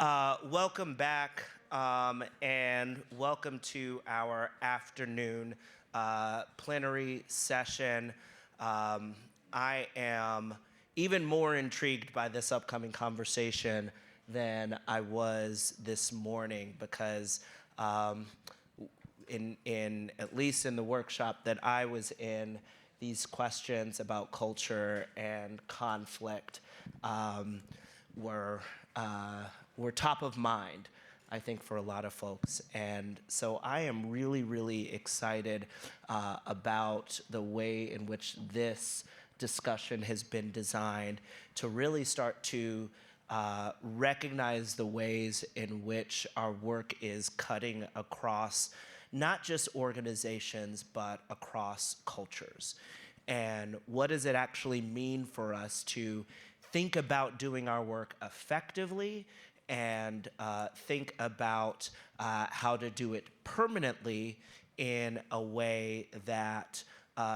Welcome back, and welcome to our afternoon plenary session. I am even more intrigued by this upcoming conversation than I was this morning because in at least in the workshop that I was in, these questions about culture and conflict were top of mind, I think, for a lot of folks. And so I am really, really excited about the way in which this discussion has been designed to really start to recognize the ways in which our work is cutting across not just organizations, but across cultures. And what does it actually mean for us to think about doing our work effectively and think about how to do it permanently in a way that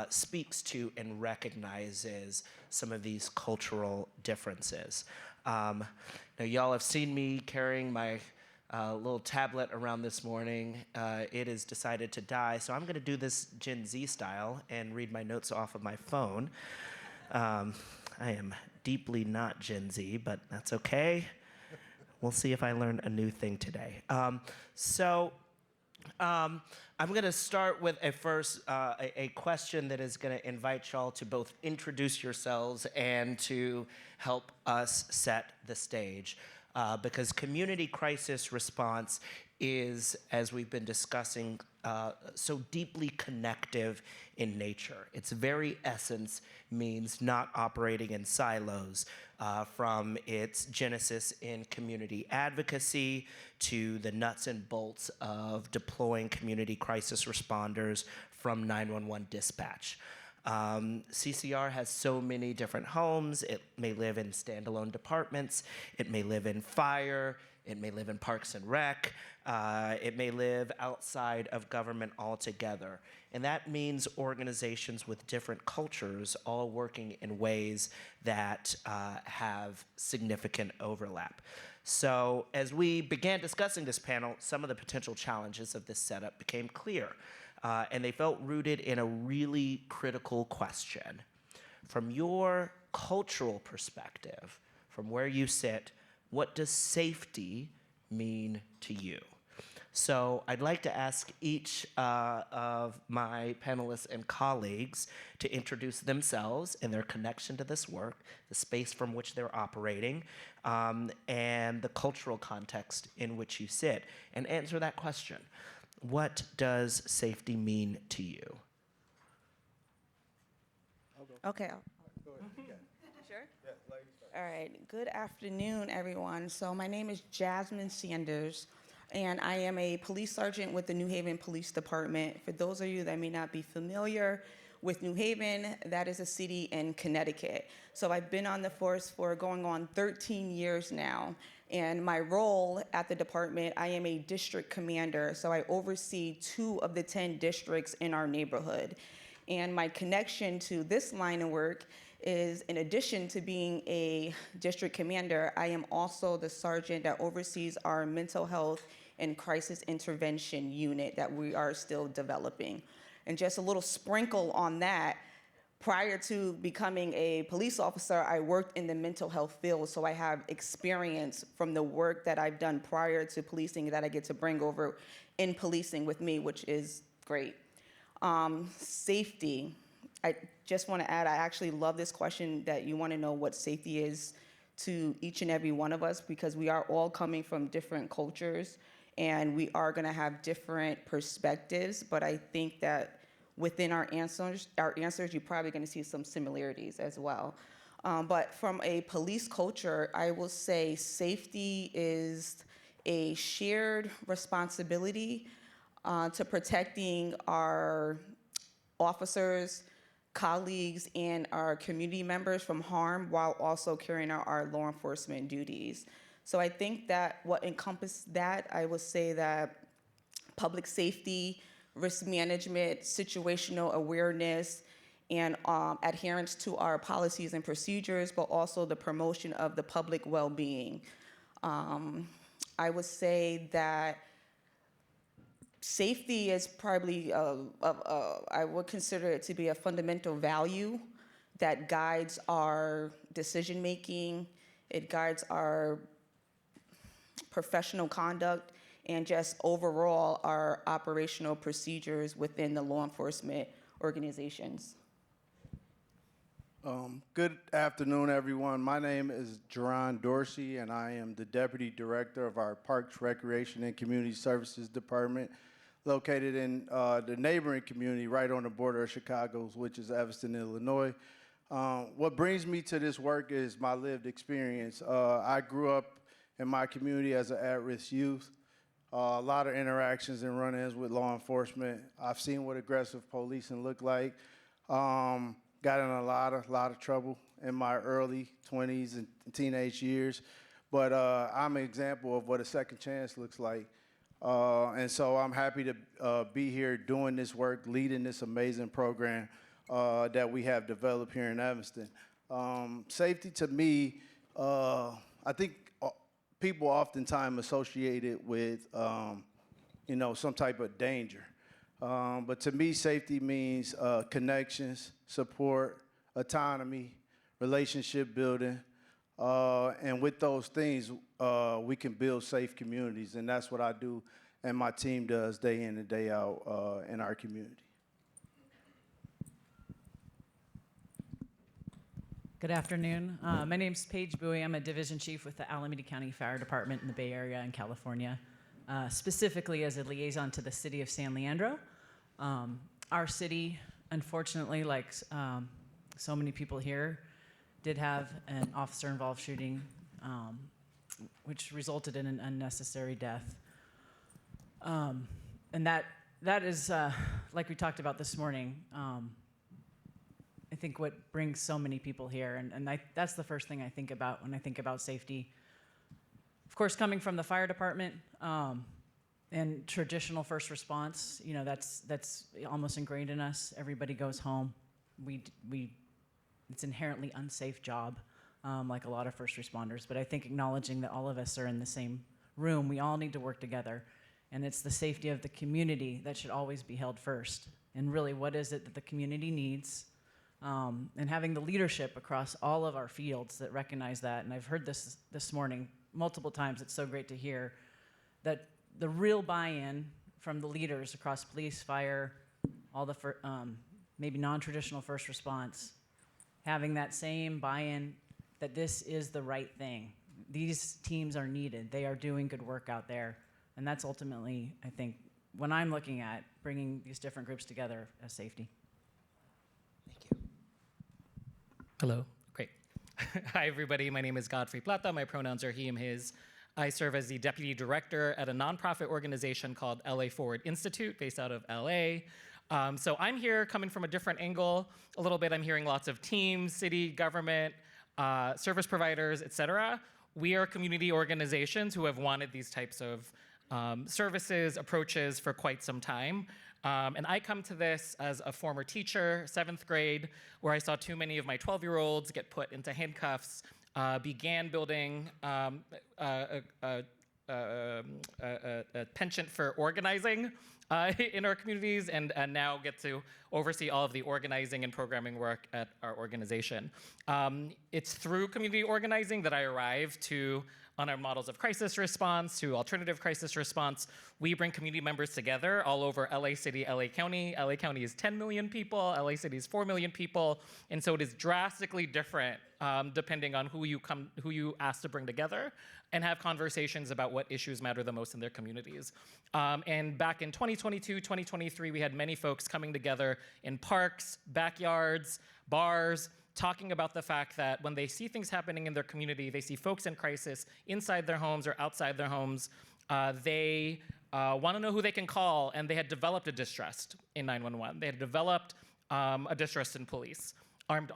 speaks to and recognizes some of these cultural differences. Now, y'all have seen me carrying my little tablet around this morning. It has decided to die, so I'm going to do this Gen Z style and read my notes off of my phone. I am deeply not Gen Z, but that's okay. We'll see if I learn a new thing today. I'm going to start with a question that is going to invite y'all to both introduce yourselves and to help us set the stage. Because community crisis response is, as we've been discussing, so deeply connective in nature. Its very essence means not operating in silos, from its genesis in community advocacy to the nuts and bolts of deploying community crisis responders from 911 dispatch. CCR has so many different homes. It may live in standalone departments. It may live in fire. It may live in Parks and Rec. It may live outside of government altogether. And that means organizations with different cultures all working in ways that have significant overlap. So as we began discussing this panel, some of the potential challenges of this setup became clear. And they felt rooted in a really critical question. From your cultural perspective, from where you sit, what does safety mean to you? So I'd like to ask each of my panelists and colleagues to introduce themselves and their connection to this work, the space from which they're operating, and the cultural context in which you sit, and answer that question. What does safety mean to you? Okay. Sure? Yeah, ladies first. All right. Good afternoon, everyone. So my name is Jasmine Sanders, and I am a police sergeant with the New Haven Police Department. For those of you that may not be familiar with New Haven, that is a city in Connecticut. So I've been on the force for going on 13 years now. And my role at the department, I am a district commander. So I oversee 2 of the 10 districts in our neighborhood. And my connection to this line of work is, in addition to being a district commander, I am also the sergeant that oversees our mental health and crisis intervention unit that we are still developing. And just a little sprinkle on that, prior to becoming a police officer, I worked in the mental health field, so I have experience from the work that I've done prior to policing that I get to bring over in policing with me, which is great. Safety. I just want to add, I actually love this question that you want to know what safety is to each and every one of us, because we are all coming from different cultures and we are going to have different perspectives, but I think that within our answers, you're probably going to see some similarities as well. But from a police culture, I will say safety is a shared responsibility to protecting our officers, colleagues, and our community members from harm while also carrying out our law enforcement duties. So I think that what encompasses that, I would say that public safety, risk management, situational awareness, and adherence to our policies and procedures, but also the promotion of the public well-being. I would say that safety is probably, I would consider it to be a fundamental value that guides our decision-making, it guides our professional conduct, and just overall our operational procedures within the law enforcement organizations. Good afternoon, everyone. My name is Jerron Dorsey, and I am the Deputy Director of our Parks, Recreation, and Community Services Department, located in the neighboring community right on the border of Chicago, which is Evanston, Illinois. What brings me to this work is my lived experience. I grew up in my community as an at-risk youth. A lot of interactions and run-ins with law enforcement. I've seen what aggressive policing look like. Got in a lot of trouble in my early 20s and teenage years. But I'm an example of what a second chance looks like. And so I'm happy to be here doing this work, leading this amazing program that we have developed here in Evanston. Safety to me, I think people oftentimes associate it with, some type of danger. But to me, safety means connections, support, autonomy, relationship building. And with those things, we can build safe communities. And that's what I do and my team does day in and day out in our community. Good afternoon. My name's Paige Bowie. I'm a division chief with the Alameda County Fire Department in the Bay Area in California, specifically as a liaison to the city of San Leandro. Our city, unfortunately, like so many people here, did have an officer-involved shooting, which resulted in an unnecessary death. And that is, like we talked about this morning, I think what brings so many people here, and that's the first thing I think about when I think about safety. Of course, coming from the fire department and traditional first response, that's almost ingrained in us. Everybody goes home. It's an inherently unsafe job, like a lot of first responders. But I think acknowledging that all of us are in the same room, we all need to work together, and it's the safety of the community that should always be held first. And really, what is it that the community needs? And having the leadership across all of our fields that recognize that, and I've heard this morning multiple times. It's so great to hear that the real buy-in from the leaders across police, fire, all the maybe non-traditional first response, having that same buy-in that this is the right thing. These teams are needed. They are doing good work out there, and that's ultimately, I think, when I'm looking at bringing these different groups together as safety. Hello, great. Hi, everybody. My name is Godfrey Plata. My pronouns are he, him, his. I serve as the deputy director at a nonprofit organization called LA Forward Institute, based out of LA. So I'm here coming from a different angle a little bit. I'm hearing lots of teams, city, government, service providers, et cetera. We are community organizations who have wanted these types of services, approaches for quite some time. And I come to this as a former teacher, 7th grade, where I saw too many of my 12-year-olds get put into handcuffs, began building a penchant for organizing in our communities, and now get to oversee all of the organizing and programming work at our organization. It's through community organizing that I arrived on our models of crisis response to alternative crisis response. We bring community members together all over LA City, LA County. LA County is 10 million people, LA City is 4 million people, and so it is drastically different depending on who you ask to bring together and have conversations about what issues matter the most in their communities. And back in 2022, 2023, we had many folks coming together in parks, backyards, bars, talking about the fact that when they see things happening in their community, they see folks in crisis inside their homes or outside their homes, they want to know who they can call, and they had developed a distrust in 911. They had developed a distrust in police, armed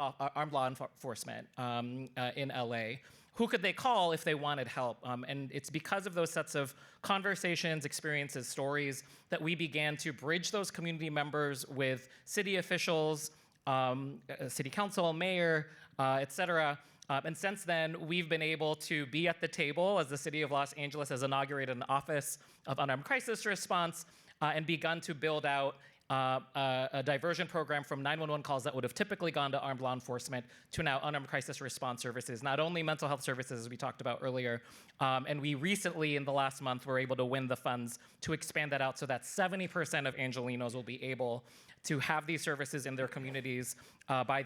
law enforcement in LA. Who could they call if they wanted help? And it's because of those sets of conversations, experiences, stories that we began to bridge those community members with city officials, city council, mayor, et cetera, And since then, we've been able to be at the table as the city of Los Angeles has inaugurated an Office of Unarmed Crisis Response and begun to build out a diversion program from 911 calls that would have typically gone to armed law enforcement to now unarmed crisis response services, not only mental health services, as we talked about earlier. And we recently, in the last month, were able to win the funds to expand that out so that 70% of Angelenos will be able to have these services in their communities by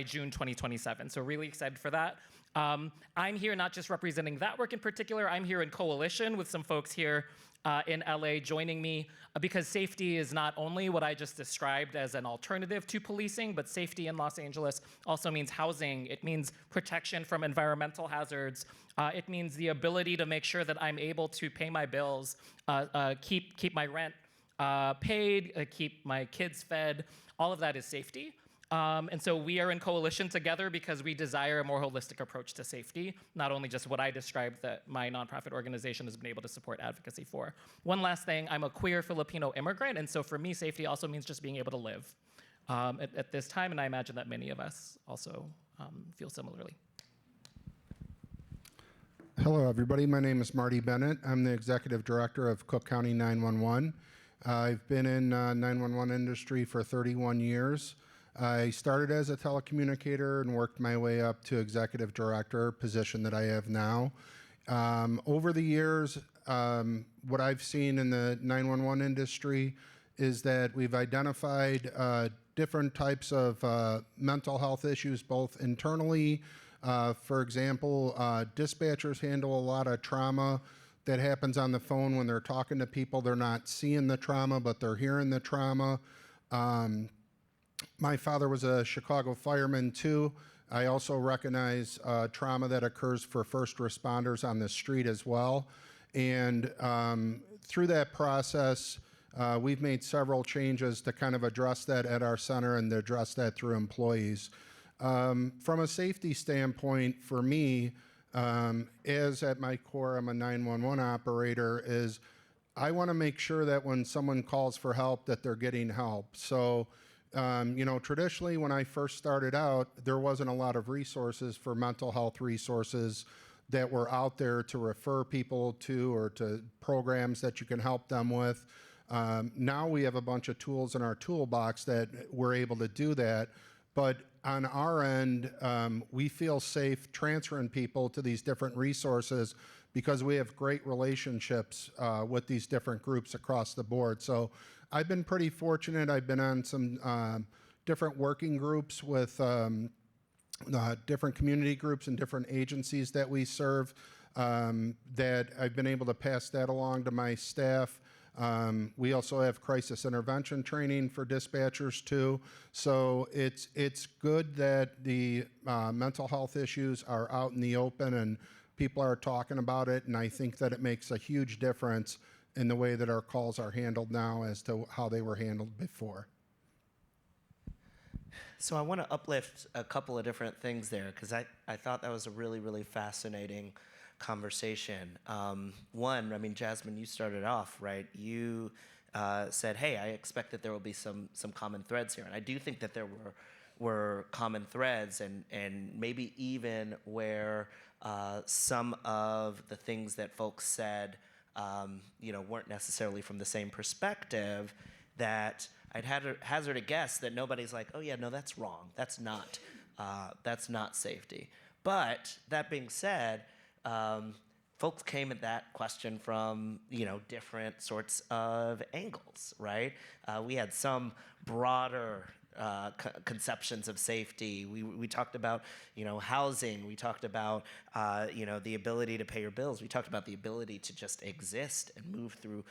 June 2027. So really excited for that. I'm here not just representing that work in particular, I'm here in coalition with some folks here in LA joining me because safety is not only what I just described as an alternative to policing, but safety in Los Angeles also means housing. It means protection from environmental hazards. It means the ability to make sure that I'm able to pay my bills, keep my rent paid, keep my kids fed. All of that is safety. And so we are in coalition together because we desire a more holistic approach to safety, not only just what I described that my nonprofit organization has been able to support advocacy for. One last thing, I'm a queer Filipino immigrant, and so for me, safety also means just being able to live at this time, and I imagine that many of us also feel similarly. Hello, everybody. My name is Marty Bennett. I'm the Executive Director of Cook County 911. I've been in 911 industry for 31 years. I started as a telecommunicator and worked my way up to Executive Director, position that I have now. Over the years, what I've seen in the 911 industry is that we've identified different types of mental health issues, both internally. For example, dispatchers handle a lot of trauma that happens on the phone when they're talking to people. They're not seeing the trauma, but they're hearing the trauma. My father was a Chicago fireman too. I also recognize trauma that occurs for first responders on the street as well. And through that process, we've made several changes to kind of address that at our center and to address that through employees. From a safety standpoint, for me, as at my core, I'm a 911 operator, is I want to make sure that when someone calls for help, that they're getting help. So, traditionally, when I first started out, there wasn't a lot of resources for mental health resources that were out there to refer people to or to programs that you can help them with. Now we have a bunch of tools in our toolbox that we're able to do that. But on our end, we feel safe transferring people to these different resources because we have great relationships with these different groups across the board. So I've been pretty fortunate. I've been on some different working groups with different community groups and different agencies that we serve that I've been able to pass that along to my staff. We also have crisis intervention training for dispatchers too. So it's good that the mental health issues are out in the open and people are talking about it. And I think that it makes a huge difference in the way that our calls are handled now as to how they were handled before. So I want to uplift a couple of different things there because I thought that was a really, really fascinating conversation. One, I mean, Jasmine, you started off, right? You said, hey, I expect that there will be some common threads here. And I do think that there were common threads and maybe even where some of the things that folks said weren't necessarily from the same perspective, that I'd hazard a guess that nobody's like, oh yeah, no, that's wrong. That's not safety. But that being said, folks came at that question from, different sorts of angles, right? We had some broader conceptions of safety. We talked about, housing. We talked about, the ability to pay your bills. We talked about the ability to just exist and move through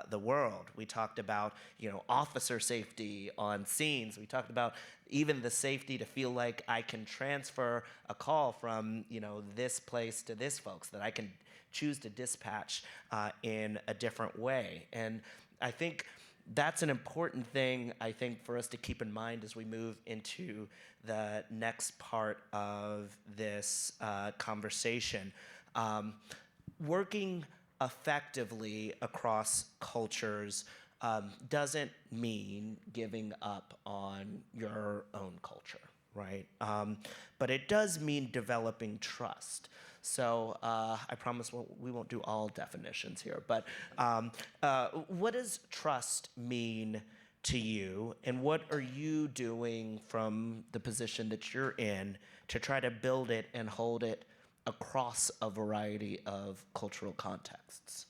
the world. We talked about, officer safety on scenes. We talked about even the safety to feel like I can transfer a call from, this place to this folks, that I can choose to dispatch in a different way. And I think that's an important thing, for us to keep in mind as we move into the next part of this conversation. Working effectively across cultures doesn't mean giving up on your own culture, right? But it does mean developing trust. So I promise we won't do all definitions here, but what does trust mean to you, and what are you doing from the position that you're in to try to build it and hold it across a variety of cultural contexts?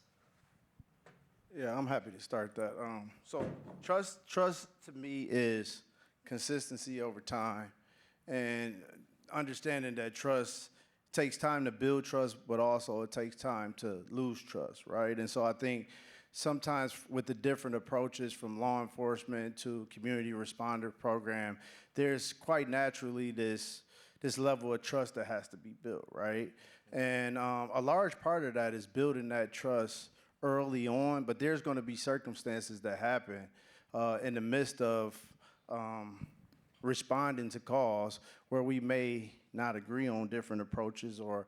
Yeah, I'm happy to start that. So trust to me is consistency over time, and understanding that trust takes time to build trust, but also it takes time to lose trust, right? And so I think sometimes with the different approaches from law enforcement to community responder program, there's quite naturally this level of trust that has to be built, right? And a large part of that is building that trust early on, but there's going to be circumstances that happen in the midst of responding to calls where we may not agree on different approaches or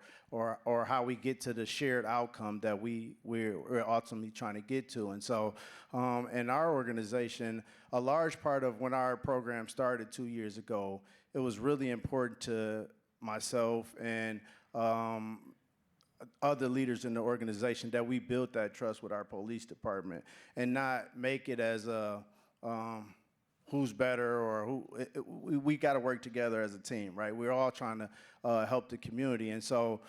how we get to the shared outcome that we're ultimately trying to get to. And so in our organization, a large part of when our program started 2 years ago, it was really important to myself and other leaders in the organization that we built that trust with our police department and not make it as a who's better or we got to work together as a team, right? We're all trying to help the community. And so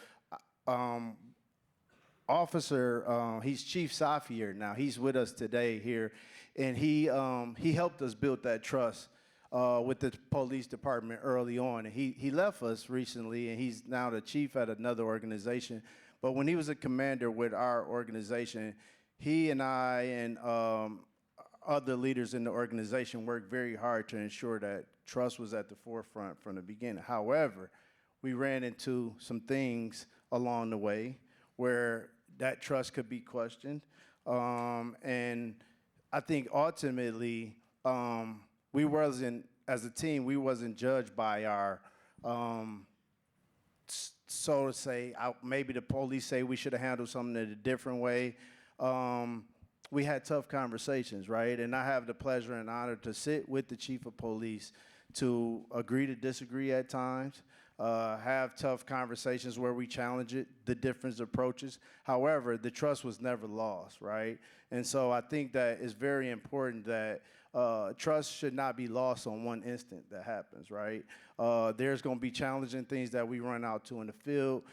Officer, he's Chief Safier now. He's with us today here, and he helped us build that trust with the police department early on. And he left us recently, and he's now the chief at another organization. But when he was a commander with our organization, he and I and other leaders in the organization worked very hard to ensure that trust was at the forefront from the beginning. However, we ran into some things along the way where that trust could be questioned. And I think ultimately, we wasn't, as a team, we wasn't judged by our, so to say, maybe the police say we should have handled something in a different way. We had tough conversations, right? And I have the pleasure and honor to sit with the chief of police to agree to disagree at times, have tough conversations where we challenge the different approaches. However, the trust was never lost, right? And so I think that it's very important that trust should not be lost on one instant that happens, right? There's going to be challenging things that we run out to in the field.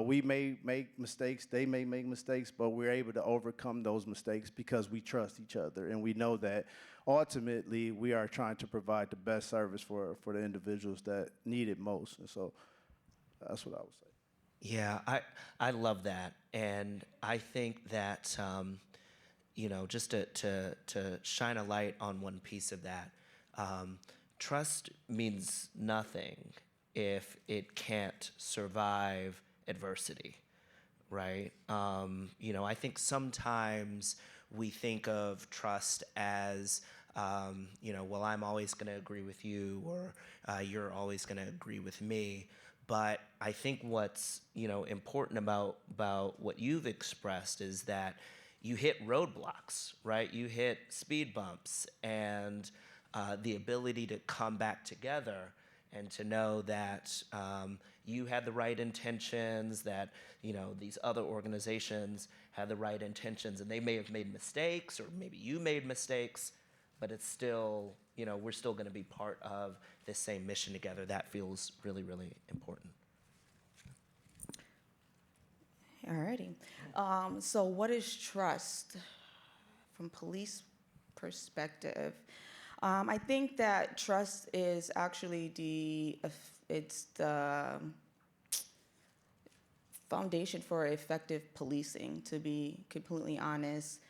We may make mistakes, they may make mistakes, but we're able to overcome those mistakes because we trust each other, and we know that ultimately we are trying to provide the best service for the individuals that need it most. And so that's what I would say. Yeah, I love that, and I think that just to shine a light on one piece of that, trust means nothing if it can't survive adversity, right? I think sometimes we think of trust as, well, I'm always going to agree with you, or you're always going to agree with me. But I think what's important about what you've expressed is that you hit roadblocks, right? You hit speed bumps, and the ability to come back together and to know that you had the right intentions, that these other organizations had the right intentions, and they may have made mistakes, or maybe you made mistakes, but it's still, we're still going to be part of this same mission together. That feels really, really important. Alrighty. So what is trust from police perspective? I think that trust is actually the foundation for effective policing, to be completely honest.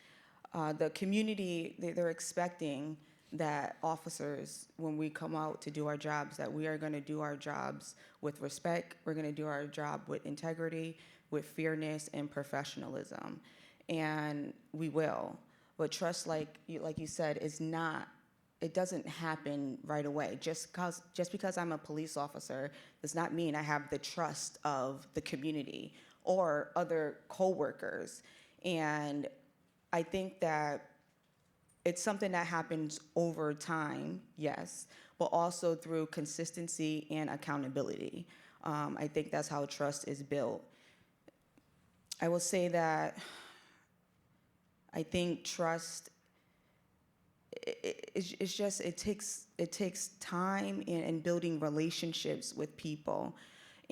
The community, they're expecting that officers, when we come out to do our jobs, that we are going to do our jobs with respect, we're going to do our job with integrity, with fairness and professionalism, and we will. But trust, like you said, it doesn't happen right away. Just because I'm a police officer does not mean I have the trust of the community or other coworkers. And I think that it's something that happens over time, yes, but also through consistency and accountability. I think that's how trust is built. I will say that I think trust, it's just, it takes time in building relationships with people.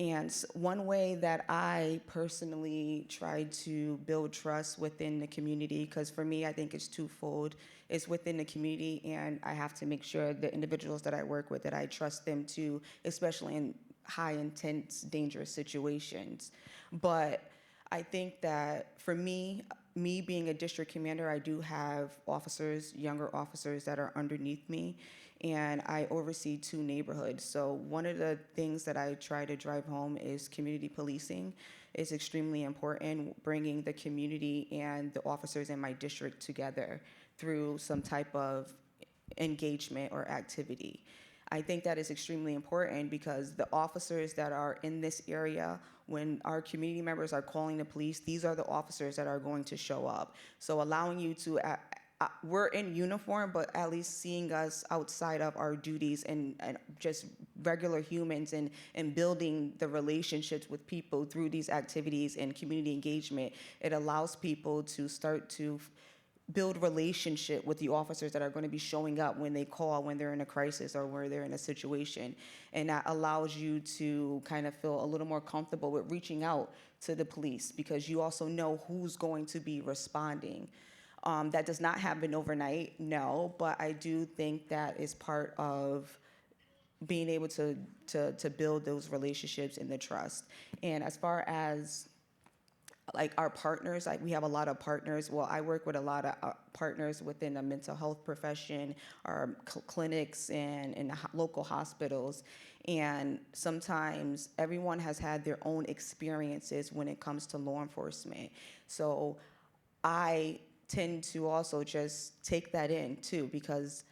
And one way that I personally try to build trust within the community, because for me, I think it's twofold, is within the community, and I have to make sure the individuals that I work with, that I trust them too, especially in high, intense, dangerous situations. But I think that for me being a district commander, I do have officers, younger officers that are underneath me, and I oversee 2 neighborhoods. So one of the things that I try to drive home is community policing is extremely important, bringing the community and the officers in my district together through some type of engagement or activity. I think that is extremely important because the officers that are in this area, when our community members are calling the police, these are the officers that are going to show up. So allowing you to, we're in uniform, but at least seeing us outside of our duties and just regular humans and building the relationships with people through these activities and community engagement, it allows people to start to build relationship with the officers that are going to be showing up when they call, when they're in a crisis or where they're in a situation. And that allows you to kind of feel a little more comfortable with reaching out to the police because you also know who's going to be responding. That does not happen overnight, no, but I do think that is part of being able to build those relationships and the trust. And as far as like our partners, like we have a lot of partners. Well, I work with a lot of partners within the mental health profession, our clinics and local hospitals. And sometimes everyone has had their own experiences when it comes to law enforcement. So I tend to also just take that in too, because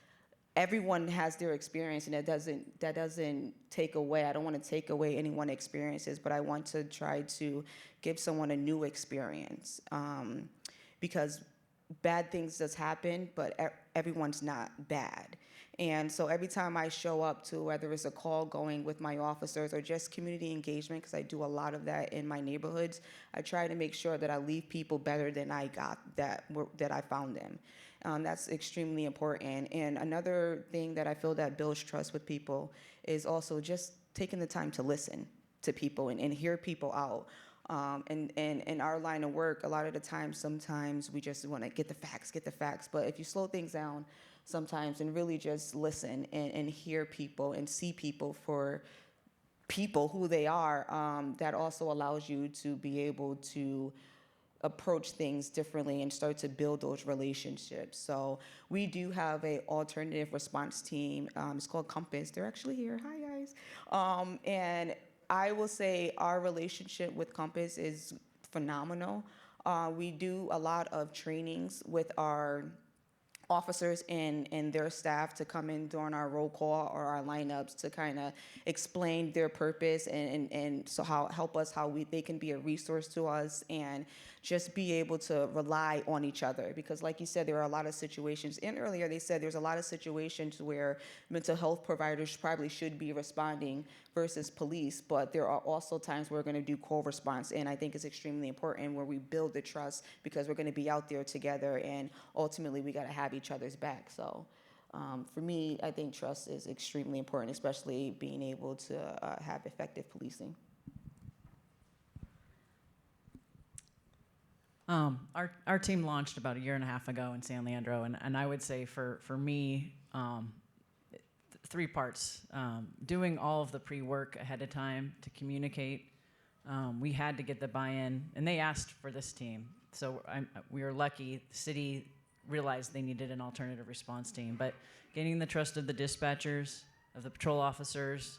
everyone has their experience, and that doesn't take away. I don't want to take away anyone's experiences, but I want to try to give someone a new experience because bad things does happen, but everyone's not bad. And so every time I show up to whether it's a call going with my officers or just community engagement, because I do a lot of that in my neighborhoods, I try to make sure that I leave people better than I got that I found them. That's extremely important. And another thing that I feel that builds trust with people is also just taking the time to listen to people and hear people out. And in our line of work, a lot of the times, sometimes we just want to get the facts. But if you slow things down sometimes and really just listen and hear people and see people for people who they are, that also allows you to be able to approach things differently and start to build those relationships. So we do have a alternative response team. It's called Compass. They're actually here. Hi, guys. And I will say our relationship with Compass is phenomenal. We do a lot of trainings with our officers and their staff to come in during our roll call or our lineups to kind of explain their purpose and so help us they can be a resource to us and just be able to rely on each other. Because like you said, there are a lot of situations, and earlier they said there's a lot of situations where mental health providers probably should be responding versus police, but there are also times we're going to do co-response, and I think it's extremely important where we build the trust because we're going to be out there together, and ultimately we got to have each other's back. So for me, I think trust is extremely important, especially being able to have effective policing. Our team launched about a year and a half ago in San Leandro, and I would say for me, 3 parts. Doing all of the pre-work ahead of time to communicate. We had to get the buy-in, and they asked for this team. So we were lucky. The city realized they needed an alternative response team. But gaining the trust of the dispatchers, of the patrol officers,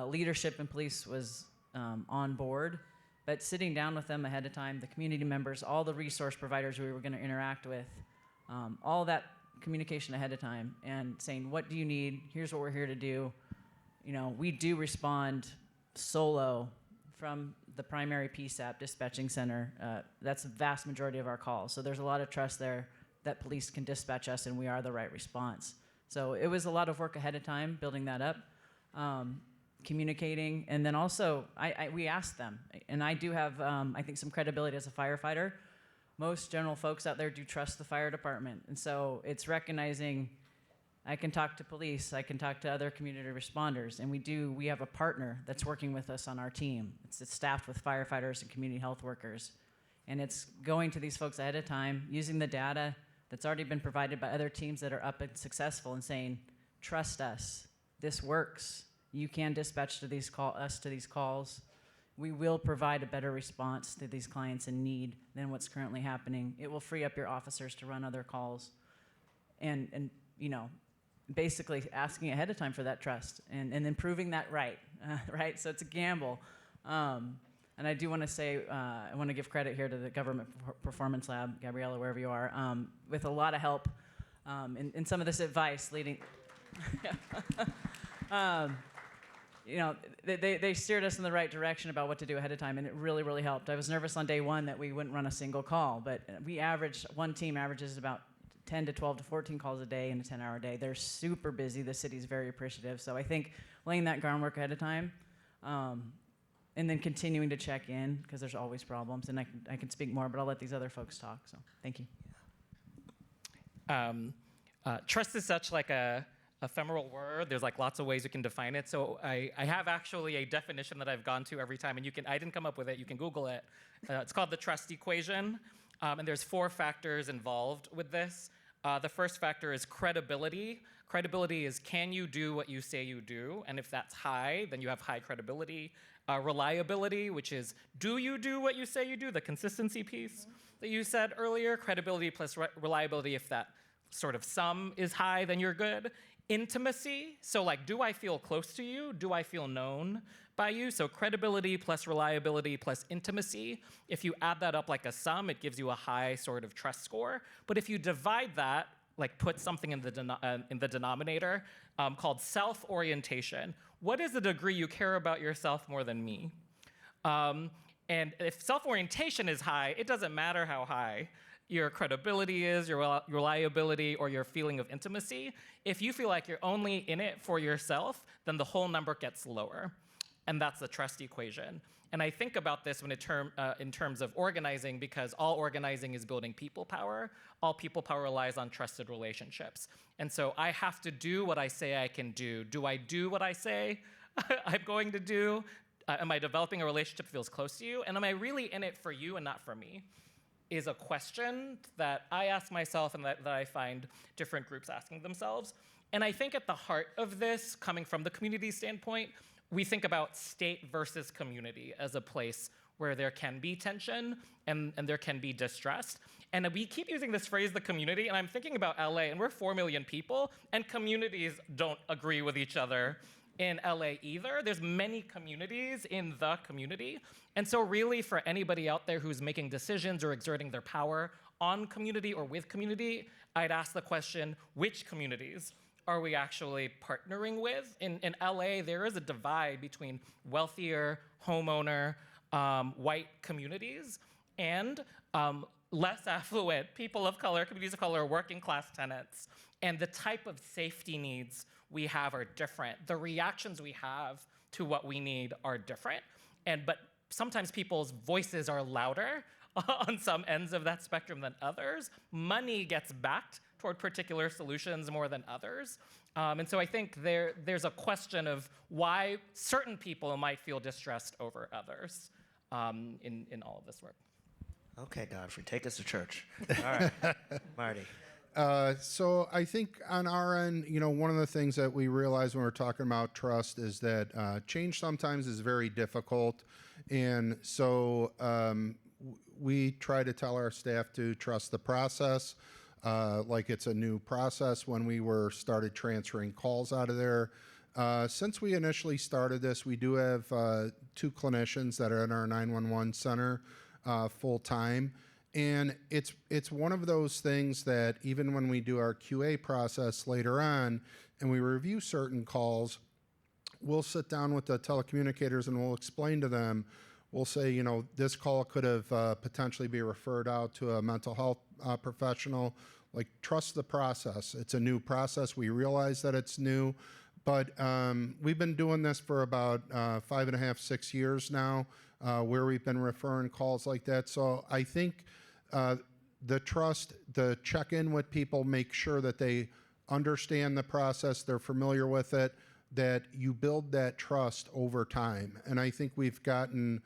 leadership in police was on board. But sitting down with them ahead of time, the community members, all the resource providers we were going to interact with, all that communication ahead of time and saying, what do you need? Here's what we're here to do. You know, we do respond solo from the primary PSAP dispatching center. That's the vast majority of our calls. So there's a lot of trust there that police can dispatch us and we are the right response. So it was a lot of work ahead of time, building that up, communicating, and then also we asked them, and I do have, I think, some credibility as a firefighter. Most general folks out there do trust the fire department, and so it's recognizing I can talk to police, I can talk to other community responders, and we have a partner that's working with us on our team. It's staffed with firefighters and community health workers, and it's going to these folks ahead of time, using the data that's already been provided by other teams that are up and successful, and saying, trust us, this works. You can dispatch to these calls. We will provide a better response to these clients in need than what's currently happening. It will free up your officers to run other calls, and basically asking ahead of time for that trust and then proving that right. So it's a gamble. And I do want to say, I want to give credit here to the Government Performance Lab, Gabriella, wherever you are, with a lot of help in some of this advice leading. They steered us in the right direction about what to do ahead of time, and it really, really helped. I was nervous on day one that we wouldn't run a single call, but one team averages about 10 to 12 to 14 calls a day in a 10-hour day. They're super busy. The city's very appreciative. So I think laying that groundwork ahead of time, and then continuing to check in, because there's always problems, and I can speak more, but I'll let these other folks talk. So thank you. Trust is such like a ephemeral word. There's like lots of ways you can define it. So I have actually a definition that I've gone to every time, and I didn't come up with it. You can Google it. It's called the trust equation, and there's 4 factors involved with this. The first factor is credibility. Credibility is, can you do what you say you do? And if that's high, then you have high credibility. Reliability, which is, do you do what you say you do? The consistency piece that you said earlier. Credibility plus reliability, if that sort of sum is high, then you're good. Intimacy, so like, do I feel close to you? Do I feel known by you? So credibility plus reliability plus intimacy. If you add that up like a sum, it gives you a high sort of trust score. But if you divide that, like put something in the denominator called self-orientation. What is the degree you care about yourself more than me? And if self-orientation is high, it doesn't matter how high your credibility is, your reliability, or your feeling of intimacy. If you feel like you're only in it for yourself, then the whole number gets lower. And that's the trust equation. And I think about this in terms of organizing, because all organizing is building people power. All people power relies on trusted relationships. And so I have to do what I say I can do. Do I do what I say I'm going to do? Am I developing a relationship that feels close to you? And am I really in it for you and not for me? Is a question that I ask myself and that I find different groups asking themselves. And I think at the heart of this, coming from the community standpoint, we think about state versus community as a place where there can be tension and there can be distrust. And we keep using this phrase, the community, and I'm thinking about LA, and we're 4 million people, and communities don't agree with each other in LA either. There's many communities in the community. And so really for anybody out there who's making decisions or exerting their power on community or with community, I'd ask the question, which communities are we actually partnering with? In LA, there is a divide between wealthier, homeowner, white communities and less affluent people of color, communities of color, working class tenants. And the type of safety needs we have are different. The reactions we have to what we need are different. But sometimes people's voices are louder on some ends of that spectrum than others. Money gets backed toward particular solutions more than others. And so I think there's a question of why certain people might feel distressed over others in all of this work. Okay, Godfrey, take us to church. All right, Marty. So I think on our end, one of the things that we realize when we're talking about trust is that change sometimes is very difficult. And so we try to tell our staff to trust the process, like it's a new process when we started transferring calls out of there. Since we initially started this, we do have 2 clinicians that are in our 911 center full time. And it's one of those things that even when we do our QA process later on and we review certain calls, we'll sit down with the telecommunicators and we'll explain to them, we'll say, this call could have potentially be referred out to a mental health professional. like, trust the process. It's a new process. We realize that it's new, but we've been doing this for about 5.5, 6 years now, where we've been referring calls like that. So I think the trust, the check in with people, make sure that they understand the process, they're familiar with it, that you build that trust over time. And I think we've gotten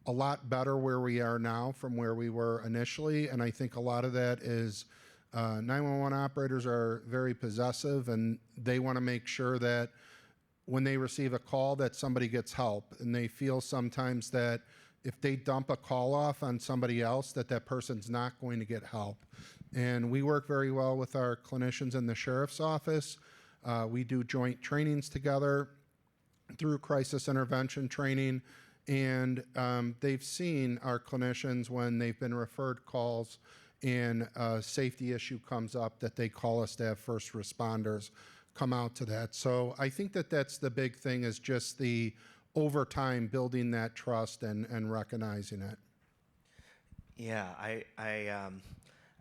a lot better where we are now from where we were initially. And I think a lot of that is 911 operators are very possessive, and they want to make sure that when they receive a call that somebody gets help. And they feel sometimes that if they dump a call off on somebody else, that that person's not going to get help. And we work very well with our clinicians in the sheriff's office. We do joint trainings together through crisis intervention training. And they've seen our clinicians when they've been referred calls and a safety issue comes up, that they call us to have first responders come out to that. So I think that that's the big thing, is just the over time building that trust and recognizing it. Yeah, I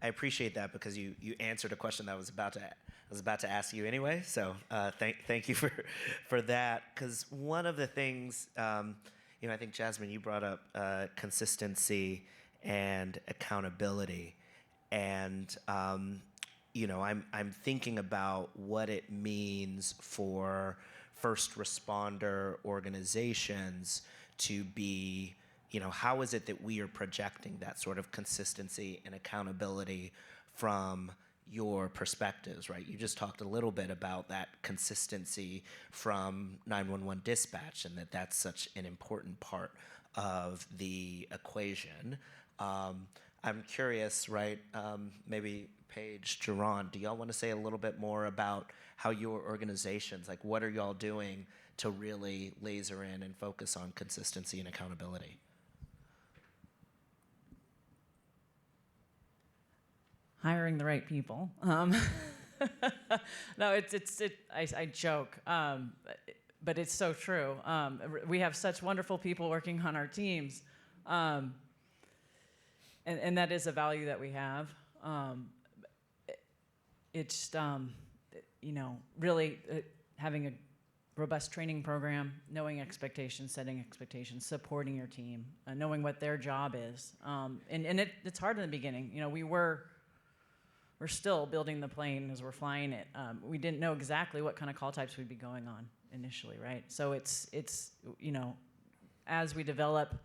appreciate that, because you answered a question that I was about to ask you anyway. So thank you for that. Because one of the things, I think, Jasmine, you brought up consistency and accountability, and I'm thinking about what it means for first responder organizations to be, how is it that we are projecting that sort of consistency and accountability from your perspectives, right? You just talked a little bit about that consistency from 911 dispatch, and that's such an important part of the equation. I'm curious, right? Maybe Paige, Jerron, do y'all want to say a little bit more about how your organizations, like, what are y'all doing to really laser in and focus on consistency and accountability? Hiring the right people. No, I joke, but it's so true. We have such wonderful people working on our teams, and that is a value that we have. It's really having a robust training program, knowing expectations, setting expectations, supporting your team, knowing what their job is, and it's hard in the beginning. We're still building the plane as we're flying it. We didn't know exactly what kind of call types we'd be going on initially, right? So it's as we develop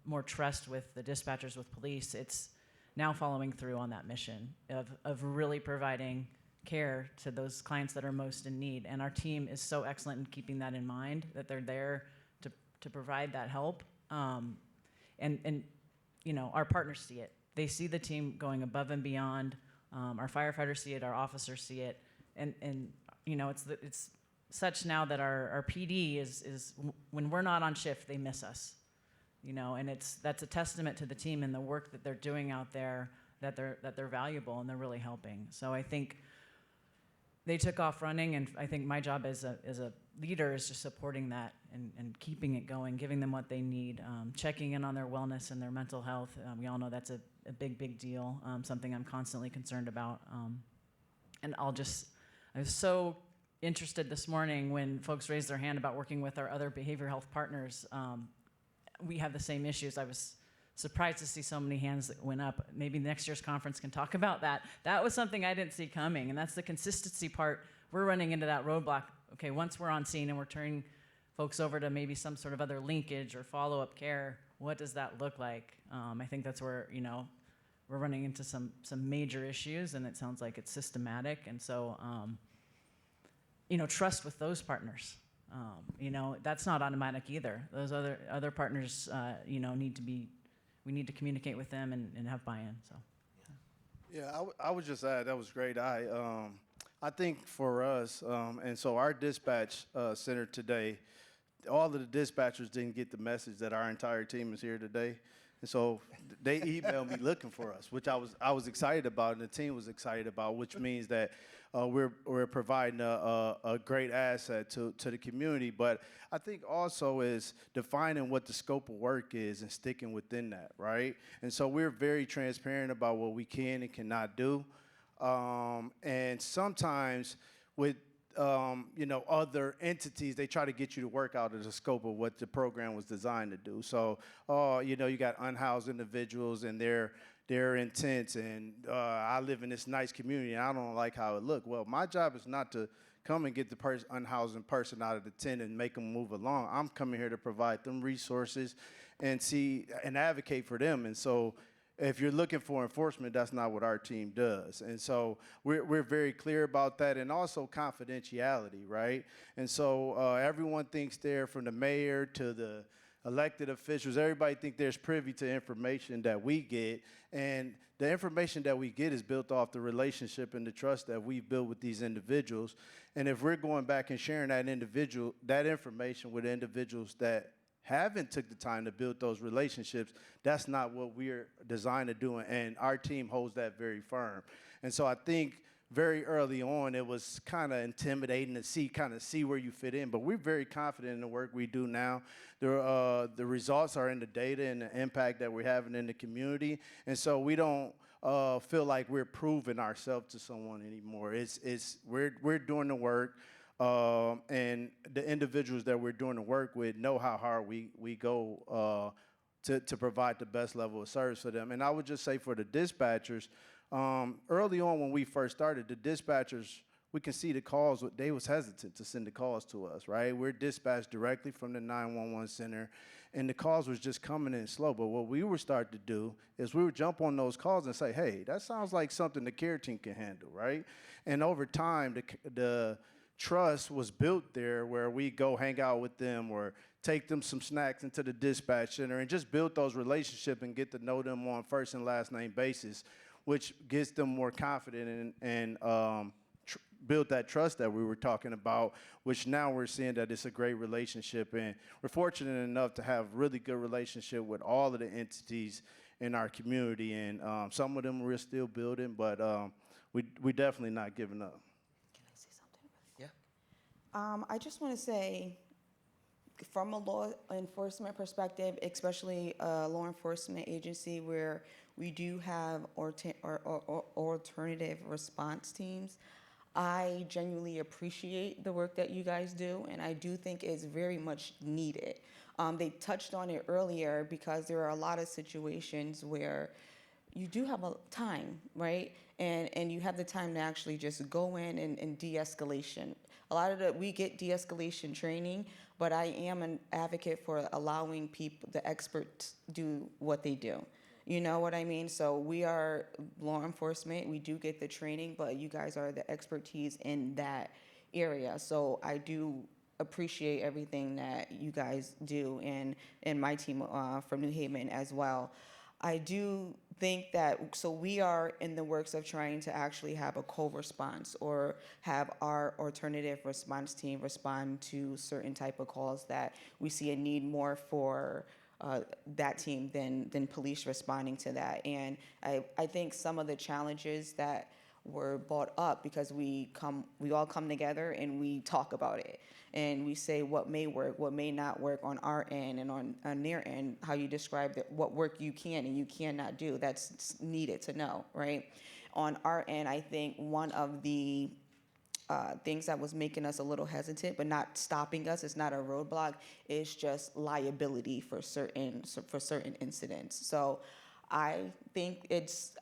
more trust with the dispatchers, with police, it's now following through on that mission of really providing care to those clients that are most in need. And our team is so excellent in keeping that in mind, that they're there to provide that help. And our partners see it. They see the team going above and beyond. Our firefighters see it, our officers see it, and it's such now that our PD is when we're not on shift, they miss us, and that's a testament to the team and the work that they're doing out there, that they're valuable and they're really helping. So I think they took off running, and I think my job as a leader is just supporting that and keeping it going, giving them what they need, checking in on their wellness and their mental health. We all know that's a big deal, something I'm constantly concerned about. And I was so interested this morning when folks raised their hand about working with our other behavioral health partners. We have the same issues. I was surprised to see so many hands that went up. Maybe next year's conference can talk about that. That was something I didn't see coming, and that's the consistency part. We're running into that roadblock. Okay, once we're on scene and we're turning folks over to maybe some sort of other linkage or follow-up care, what does that look like? I think that's where, we're running into some major issues, and it sounds like it's systematic. And so, trust with those partners. That's not automatic either. Those other partners, we need to communicate with them and have buy-in. So. Yeah, I would just add, that was great. I think for us, and so our dispatch center today, all of the dispatchers didn't get the message that our entire team is here today. And so they emailed me looking for us, which I was excited about, and the team was excited about, which means that we're providing a great asset to the community. But I think also is defining what the scope of work is and sticking within that, right? And so we're very transparent about what we can and cannot do. And sometimes with other entities, they try to get you to work out of the scope of what the program was designed to do. So, you got unhoused individuals and their intents, and I live in this nice community, and I don't like how it look. Well, my job is not to come and get the unhoused person out of the tent and make them move along. I'm coming here to provide them resources and see and advocate for them. And so if you're looking for enforcement, that's not what our team does. And so we're very clear about that, and also confidentiality, right? And so everyone thinks they're, from the mayor to the elected officials, everybody think there's privy to information that we get, and the information that we get is built off the relationship and the trust that we've built with these individuals. And if we're going back and sharing that information with individuals that haven't took the time to build those relationships, that's not what we're designed to do, and our team holds that very firm. And so I think very early on, it was kind of intimidating to see where you fit in, but we're very confident in the work we do now. The results are in the data and the impact that we're having in the community, and so we don't feel like we're proving ourselves to someone anymore. We're doing the work. And the individuals that we're doing the work with know how hard we go to provide the best level of service for them. And I would just say for the dispatchers, early on when we first started, the dispatchers, we can see the calls, they was hesitant to send the calls to us, right? We're dispatched directly from the 911 center, and the calls was just coming in slow. But what we were starting to do is we would jump on those calls and say, hey, that sounds like something the care team can handle, right? And over time, the trust was built there, where we go hang out with them or take them some snacks into the dispatch center and just build those relationships and get to know them on first and last name basis, which gets them more confident and build that trust that we were talking about, which now we're seeing that it's a great relationship. And we're fortunate enough to have really good relationship with all of the entities in our community. And some of them we're still building, but we definitely not giving up. I just want to say, from a law enforcement perspective, especially a law enforcement agency where we do have alternative response teams, I genuinely appreciate the work that you guys do, and I do think it's very much needed. They touched on it earlier because there are a lot of situations where you do have a time, right? And you have the time to actually just go in and de-escalation. A lot of we get de-escalation training, but I am an advocate for allowing the experts do what they do. You know what I mean? So we are law enforcement. We do get the training, but you guys are the expertise in that area. So I do appreciate everything that you guys do, and my team from New Haven as well. I do think that, so we are in the works of trying to actually have a co-response or have our alternative response team respond to certain type of calls that we see a need more for that team than police responding to that. And I think some of the challenges that were brought up, because we all come together and we talk about it. And we say what may work, what may not work on our end, and on their end, how you describe what work you can and you cannot do. That's needed to know, right? On our end, I think one of the things that was making us a little hesitant, but not stopping us, it's not a roadblock, is just liability for certain incidents. So I think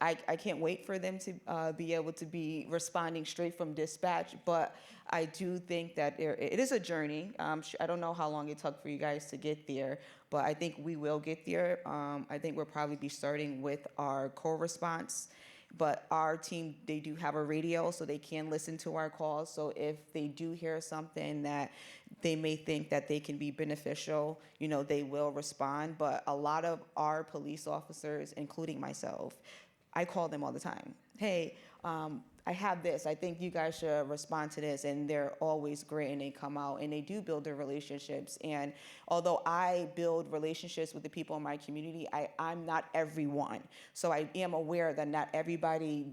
I can't wait for them to be able to be responding straight from dispatch, but I do think that it is a journey. I don't know how long it took for you guys to get there, but I think we will get there. I think we'll probably be starting with our co-response, but our team, they do have a radio, so they can listen to our calls. So if they do hear something that they may think that they can be beneficial, they will respond. But a lot of our police officers, including myself, I call them all the time. Hey, I have this. I think you guys should respond to this. And they're always great, and they come out and they do build their relationships. And although I build relationships with the people in my community, I'm not everyone. So I am aware that not everybody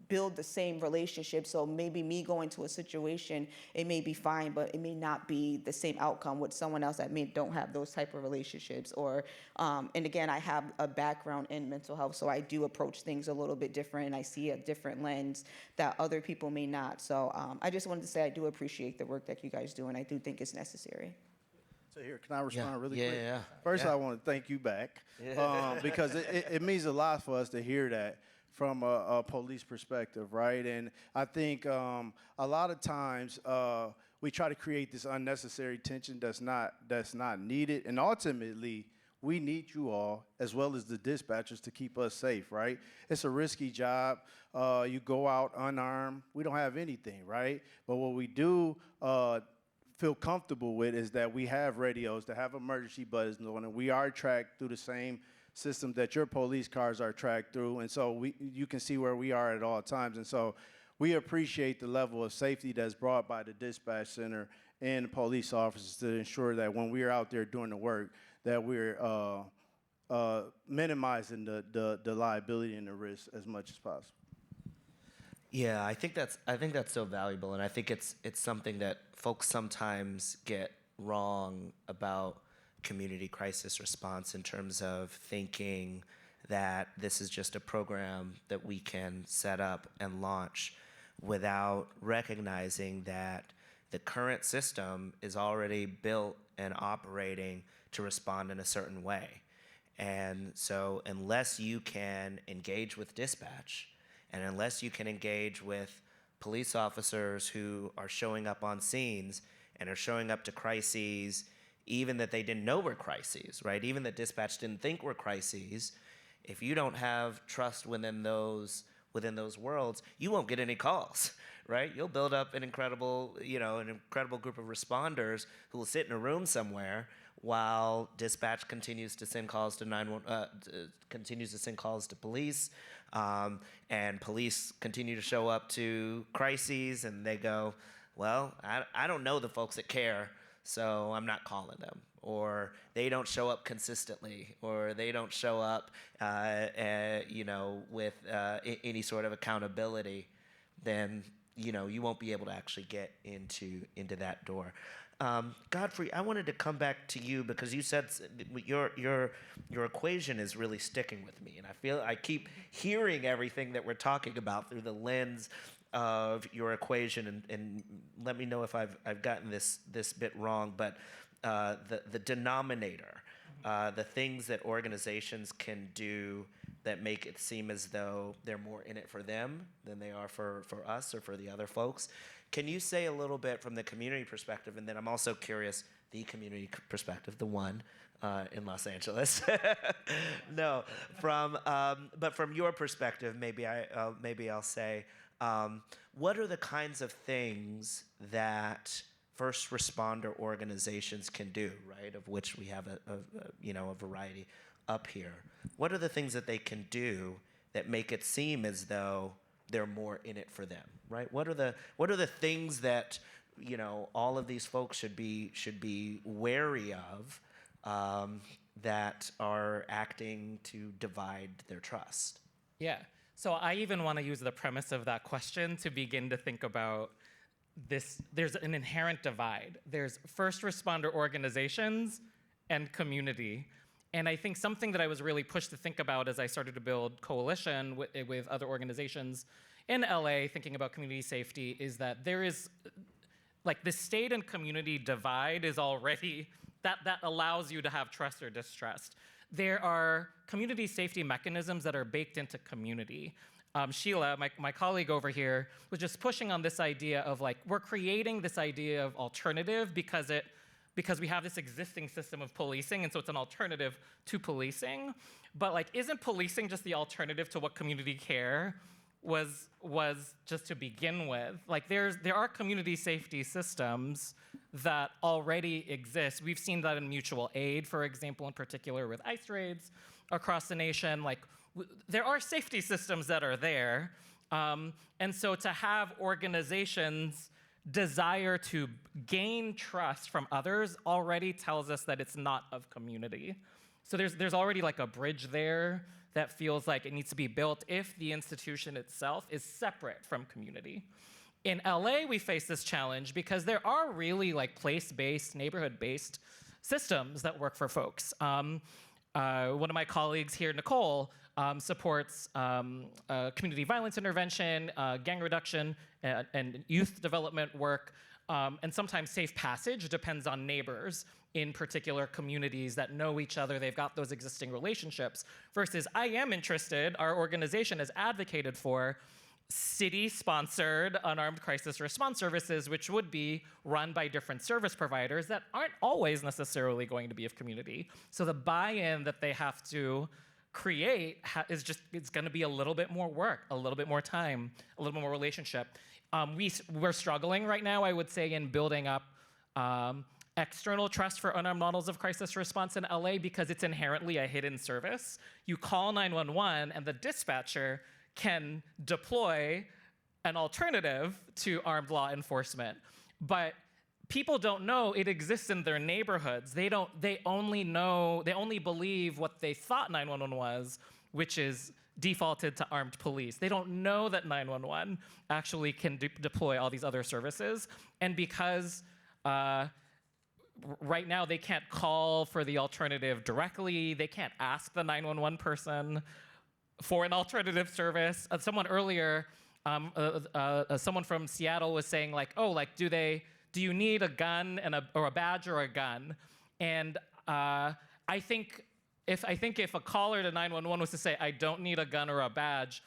build the same relationship. So maybe me going to a situation, it may be fine, but it may not be the same outcome with someone else that don't have those type of relationships. Or, and again, I have a background in mental health, so I do approach things a little bit different, and I see a different lens that other people may not. So I just wanted to say I do appreciate the work that you guys do, and I do think it's necessary. So here, can I respond really quick? Yeah. First, I want to thank you back because it means a lot for us to hear that from a police perspective, right? And I think a lot of times we try to create this unnecessary tension that's not needed, and ultimately we need you all as well as the dispatchers to keep us safe, right? It's a risky job. You go out unarmed. We don't have anything, right? But what we do feel comfortable with is that we have radios that have emergency buttons on, and we are tracked through the same system that your police cars are tracked through, and so you can see where we are at all times. And so we appreciate the level of safety that's brought by the dispatch center and the police officers to ensure that when we're out there doing the work, that we're minimizing the liability and the risk as much as possible. Yeah, I think that's so valuable, and I think it's something that folks sometimes get wrong about community crisis response in terms of thinking that this is just a program that we can set up and launch without recognizing that the current system is already built and operating to respond in a certain way. And so unless you can engage with dispatch, and unless you can engage with police officers who are showing up on scenes and are showing up to crises even that they didn't know were crises, right? Even that dispatch didn't think were crises. If you don't have trust within those worlds, you won't get any calls, right? You'll build up an incredible group of responders who will sit in a room somewhere while dispatch continues to send calls to police, and police continue to show up to crises, and they go, well, I don't know the folks that care, so I'm not calling them. Or they don't show up consistently, or they don't show up, with any sort of accountability. Then you won't be able to actually get into that door. Godfrey, I wanted to come back to you because you said your equation is really sticking with me, and I keep hearing everything that we're talking about through the lens of your equation, and let me know if I've gotten this bit wrong, but the denominator, the things that organizations can do that make it seem as though they're more in it for them than they are for us or for the other folks. Can you say a little bit from the community perspective, and then I'm also curious, the community perspective, the one in Los Angeles. No, but from your perspective, maybe I'll say, what are the kinds of things that first responder organizations can do, right? Of which we have a variety up here. What are the things that they can do that make it seem as though they're more in it for them, right? What are the things that all of these folks should be wary of, that are acting to divide their trust? Yeah. So I even want to use the premise of that question to begin to think about this. There's an inherent divide. There's first responder organizations and community. And I think something that I was really pushed to think about as I started to build coalition with other organizations in LA, thinking about community safety, is that there is, like, the state and community divide is already, that allows you to have trust or distrust. There are community safety mechanisms that are baked into community. Sheila, my colleague over here, was just pushing on this idea of, like, we're creating this idea of alternative because we have this existing system of policing, and so it's an alternative to policing. But, like, isn't policing just the alternative to what community care was just to begin with? Like, there are community safety systems that already exist. We've seen that in mutual aid, for example, in particular with ICE raids across the nation. Like, there are safety systems that are there. And so to have organizations desire to gain trust from others already tells us that it's not of community. So there's already like a bridge there that feels like it needs to be built if the institution itself is separate from community. In LA, we face this challenge because there are really like place-based, neighborhood-based systems that work for folks. One of my colleagues here, Nicole, supports community violence intervention, gang reduction, and youth development work, and sometimes safe passage depends on neighbors in particular communities that know each other, they've got those existing relationships, versus I am interested, our organization has advocated for city-sponsored unarmed crisis response services, which would be run by different service providers that aren't always necessarily going to be of community. So the buy-in that they have to create it's going to be a little bit more work, a little bit more time, a little bit more relationship. We're struggling right now, I would say, in building up external trust for unarmed models of crisis response in LA because it's inherently a hidden service. You call 911 and the dispatcher can deploy an alternative to armed law enforcement. But people don't know it exists in their neighborhoods. They only believe what they thought 911 was, which is defaulted to armed police. They don't know that 911 actually can deploy all these other services. And because right now they can't call for the alternative directly, they can't ask the 911 person for an alternative service. Someone earlier, someone from Seattle was saying like, oh, like do you need a gun or a badge or a gun? And I think if a caller to 911 was to say, I don't need a gun or a badge,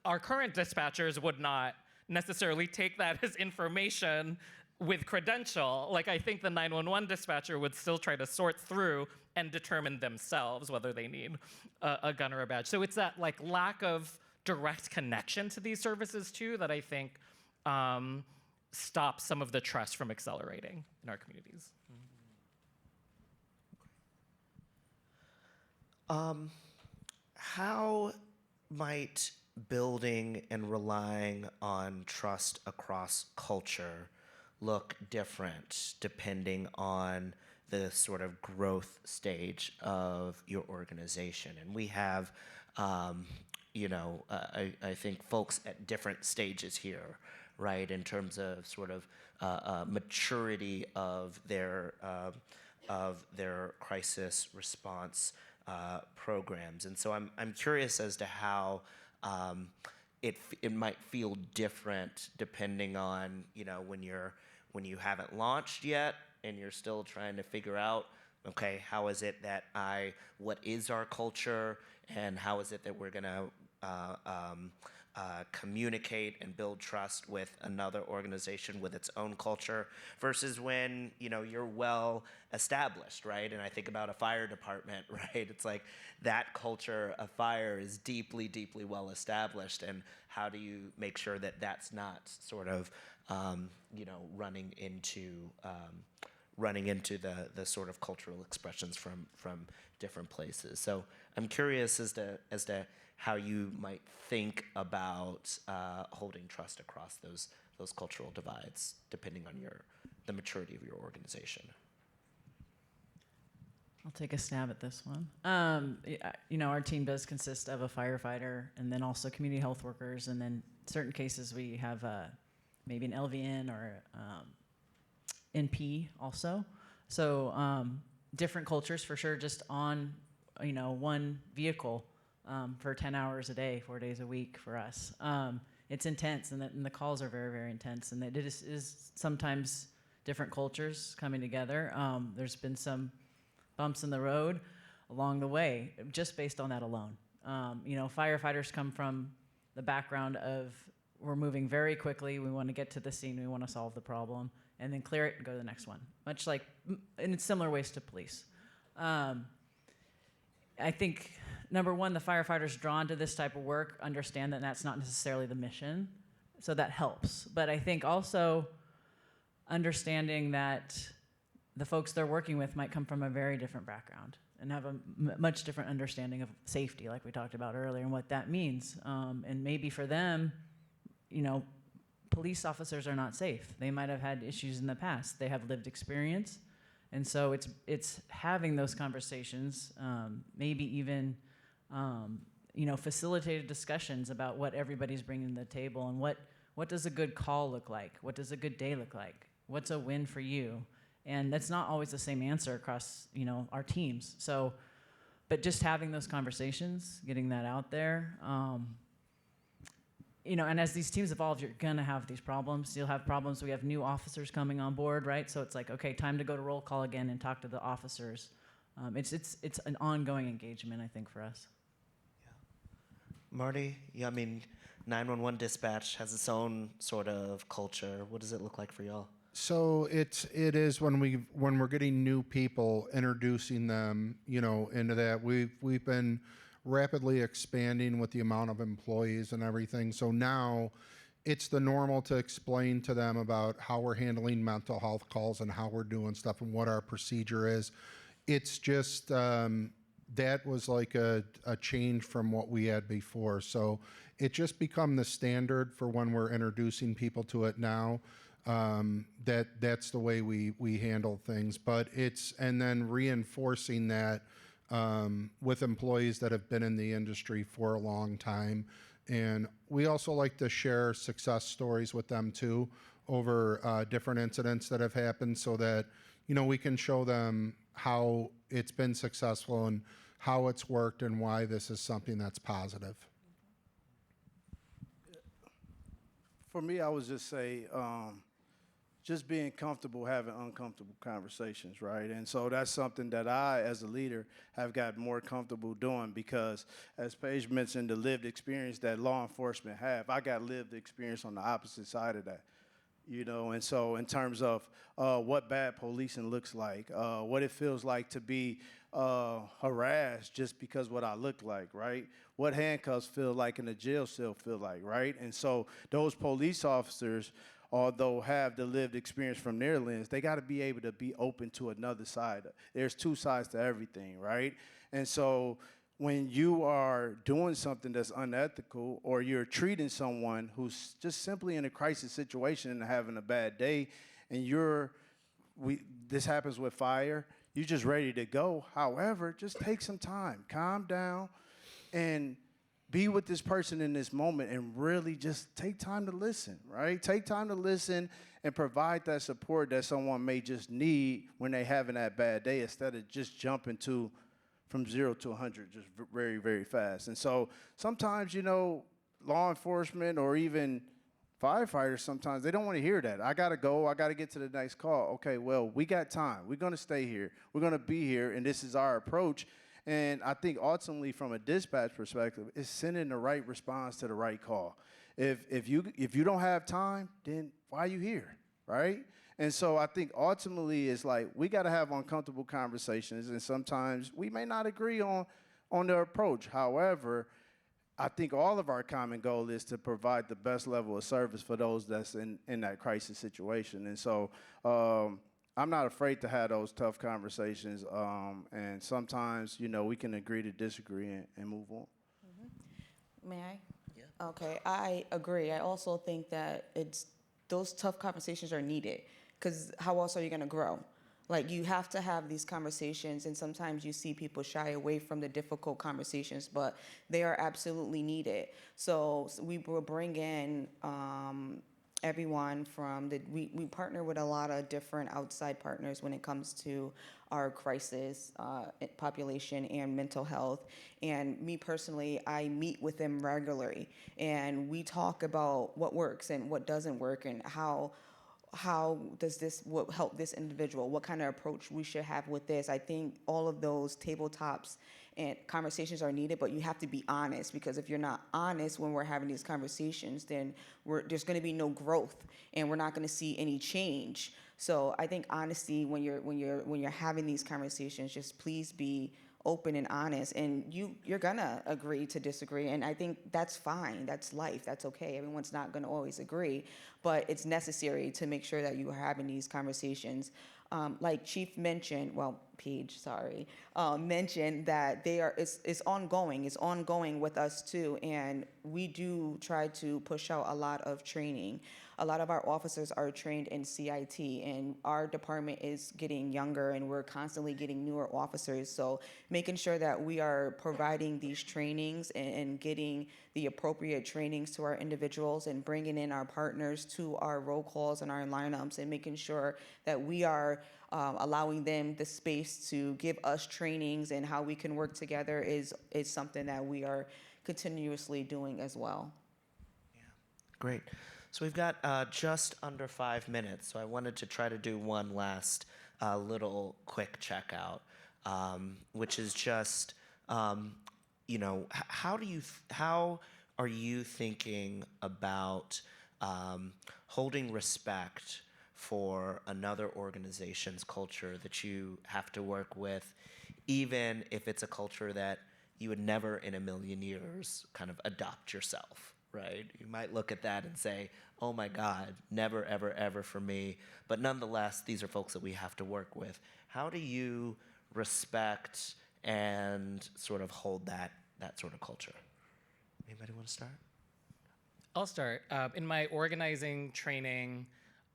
our current dispatchers would not necessarily take that as information with credential. Like I think the 911 dispatcher would still try to sort through and determine themselves whether they need a gun or a badge. So it's that like lack of direct connection to these services too that I think stops some of the trust from accelerating in our communities. How might building and relying on trust across culture look different depending on the sort of growth stage of your organization? And we have, I think folks at different stages here, right, in terms of sort of maturity of their crisis response programs. And so I'm curious as to how it might feel different depending on, when you haven't launched yet and you're still trying to figure out, okay, how is it that what is our culture, and how is it that we're gonna communicate and build trust with another organization with its own culture, versus when you're well established, right? And I think about a fire department, right? It's like that culture of fire is deeply, deeply well established, and how do you make sure that that's not sort of running into the sort of cultural expressions from different places. So I'm curious as to how you might think about holding trust across those cultural divides, depending on the maturity of your organization. I'll take a stab at this one. Our team does consist of a firefighter and then also community health workers, and then in certain cases we have maybe an LVN or NP also. So different cultures for sure, just on one vehicle for 10 hours a day, 4 days a week for us. It's intense, and the calls are very, very intense, and it is sometimes different cultures coming together. There's been some bumps in the road along the way, just based on that alone. Firefighters come from the background of, we're moving very quickly, we want to get to the scene, we want to solve the problem, and then clear it and go to the next one. Much like, in similar ways to police. I think, number one, the firefighters drawn to this type of work understand that that's not necessarily the mission, so that helps. But I think also understanding that the folks they're working with might come from a very different background and have a much different understanding of safety, like we talked about earlier, and what that means. And maybe for them, you know, police officers are not safe. They might have had issues in the past. They have lived experience. And so it's having those conversations, maybe even, you know, facilitated discussions about what everybody's bringing to the table and what does a good call look like? What does a good day look like? What's a win for you? And that's not always the same answer across, you know, our teams. So, but just having those conversations, getting that out there, you know, and as these teams evolve, you're gonna have these problems. You'll have problems. We have new officers coming on board, right? So it's like, okay, time to go to roll call again and talk to the officers. It's an ongoing engagement, I think, for us. Marty, yeah, I mean, 911 dispatch has its own sort of culture. What does it look like for y'all? So it is when we're getting new people, introducing them, you know, into that. We've been rapidly expanding with the amount of employees and everything. So now it's the normal to explain to them about how we're handling mental health calls and how we're doing stuff and what our procedure is. It's just that was like a change from what we had before. So it just become the standard for when we're introducing people to it now. That's the way we handle things. But and then reinforcing that with employees that have been in the industry for a long time. And we also like to share success stories with them too over different incidents that have happened so that, you know, we can show them how it's been successful and how it's worked and why this is something that's positive. For me, I would just say, just being comfortable having uncomfortable conversations, right? And so that's something that I, as a leader, have gotten more comfortable doing because, as Paige mentioned, the lived experience that law enforcement have, I got lived experience on the opposite side of that, you know? And so in terms of what bad policing looks like, what it feels like to be harassed just because what I look like, right? What handcuffs feel like and a jail cell feel like, right? And so those police officers, although have the lived experience from their lens, they got to be able to be open to another side. There's two sides to everything, right? And so when you are doing something that's unethical or you're treating someone who's just simply in a crisis situation and having a bad day, and this happens with fire, you're just ready to go. However, just take some time, calm down, and be with this person in this moment and really just take time to listen, right? Take time to listen and provide that support that someone may just need when they're having that bad day instead of just jumping from 0 to 100 just very, very fast. And so sometimes, you know, law enforcement or even firefighters, sometimes they don't want to hear that. I got to go. I got to get to the next call. Okay, well, we got time. We're going to stay here. We're going to be here, and this is our approach. And I think ultimately, from a dispatch perspective, it's sending the right response to the right call. If you don't have time, then why are you here, right? And so I think ultimately it's like we got to have uncomfortable conversations, and sometimes we may not agree on the approach. However, I think all of our common goal is to provide the best level of service for those that's in that crisis situation. And so I'm not afraid to have those tough conversations, and sometimes, you know, we can agree to disagree and move on. May I? Yeah. Okay, I agree. I also think that those tough conversations are needed because how else are you going to grow? Like, you have to have these conversations, and sometimes you see people shy away from the difficult conversations, but they are absolutely needed. So we will bring in everyone from we partner with a lot of different outside partners when it comes to our crisis population and mental health. And me personally, I meet with them regularly, and we talk about what works and what doesn't work and how does this help this individual, what kind of approach we should have with this. I think all of those tabletops and conversations are needed, but you have to be honest, because if you're not honest when we're having these conversations, then there's going to be no growth and we're not going to see any change. So I think honesty when you're having these conversations, just please be open and honest, and you're gonna agree to disagree, and I think that's fine. That's life. That's okay. Everyone's not gonna always agree, but it's necessary to make sure that you are having these conversations. Like Chief mentioned, well, Paige, sorry, mentioned that it's ongoing. It's ongoing with us too, and we do try to push out a lot of training. A lot of our officers are trained in CIT, and our department is getting younger, and we're constantly getting newer officers. So making sure that we are providing these trainings and getting the appropriate trainings to our individuals and bringing in our partners to our roll calls and our lineups and making sure that we are allowing them the space to give us trainings and how we can work together is something that we are continuously doing as well. Great. So we've got just under 5 minutes, so I wanted to try to do one last little quick checkout, which is just, how are you thinking about holding respect for another organization's culture that you have to work with, even if it's a culture that you would never in a million years kind of adopt yourself, right? You might look at that and say, oh my God, never, ever, ever for me. But nonetheless, these are folks that we have to work with. How do you respect and sort of hold that sort of culture? Anybody want to start? I'll start. In my organizing training,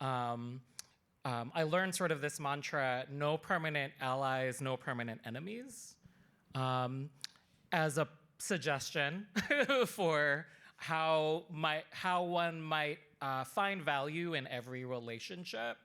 I learned sort of this mantra: no permanent allies, no permanent enemies, as a suggestion for how one might find value in every relationship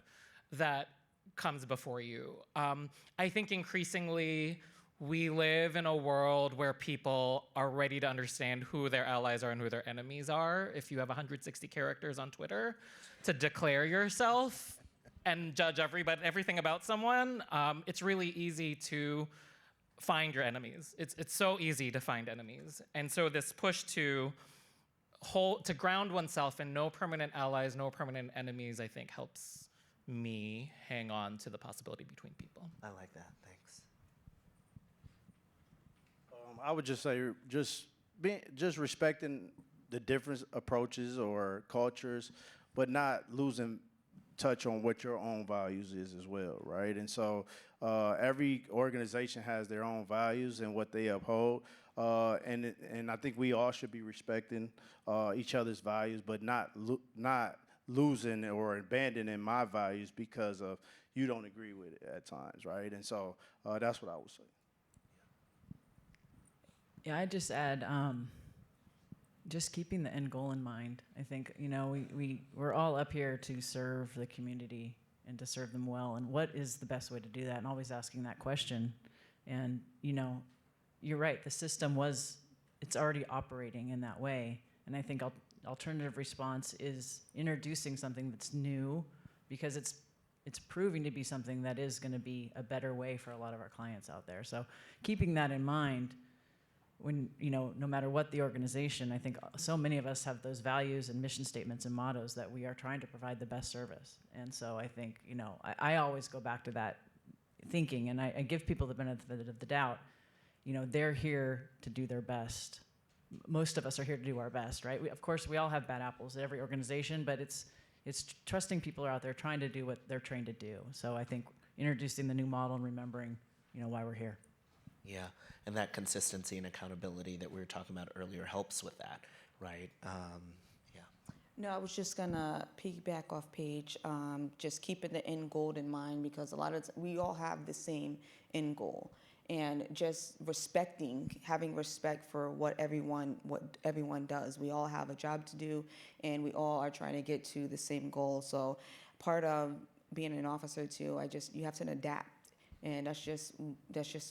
that comes before you. I think increasingly we live in a world where people are ready to understand who their allies are and who their enemies are. If you have 160 characters on Twitter to declare yourself and judge everything about someone, it's really easy to find your enemies. It's so easy to find enemies. And so this push to ground oneself in no permanent allies, no permanent enemies, I think helps me hang on to the possibility between people. I like that. Thanks. I would just say just respecting the different approaches or cultures, but not losing touch on what your own values is as well, right? And so every organization has their own values and what they uphold, and I think we all should be respecting each other's values, but not losing or abandoning my values because of you don't agree with it at times, right? And so that's what I would say. Yeah, I'd just add, just keeping the end goal in mind. I think, we're all up here to serve the community and to serve them well. And what is the best way to do that? And always asking that question. And, you're right, the system it's already operating in that way. And I think alternative response is introducing something that's new, because it's proving to be something that is going to be a better way for a lot of our clients out there. So keeping that in mind, when, no matter what the organization, I think so many of us have those values and mission statements and mottos that we are trying to provide the best service. And so I think, I always go back to that thinking, and I give people the benefit of the doubt. They're here to do their best. Most of us are here to do our best, right? Of course, we all have bad apples at every organization, but it's trusting people are out there trying to do what they're trained to do. So I think introducing the new model and remembering, why we're here. Yeah, and that consistency and accountability that we were talking about earlier helps with that, right? Yeah. No, I was just gonna piggyback off Paige, just keeping the end goal in mind, because a lot of we all have the same end goal, and just having respect for what everyone does. We all have a job to do, and we all are trying to get to the same goal. So, part of being an officer too, you have to adapt. And that's just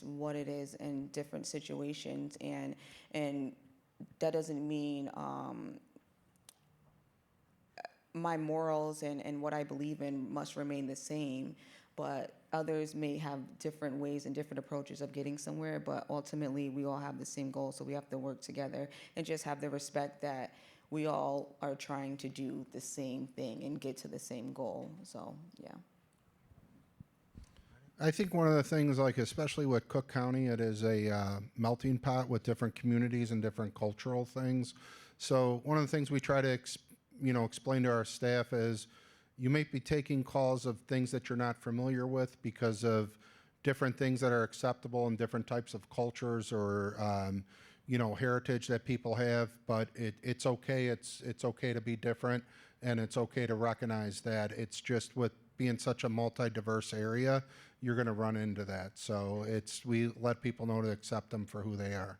what it is in different situations, and that doesn't mean my morals and what I believe in must remain the same, but others may have different ways and different approaches of getting somewhere, but ultimately we all have the same goal, so we have to work together and just have the respect that we all are trying to do the same thing and get to the same goal. So, yeah. I think one of the things, especially with Cook County, it is a melting pot with different communities and different cultural things. So one of the things we try to explain to our staff is, You may be taking calls of things that you're not familiar with because of different things that are acceptable in different types of cultures or heritage that people have. But it's okay. It's okay to be different, and it's okay to recognize that. It's just with being such a multi-diverse area, you're going to run into that. So we let people know to accept them for who they are.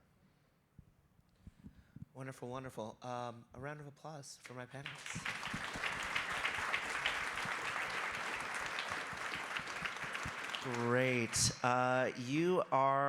Wonderful, wonderful. A round of applause for my panelists. Great. You are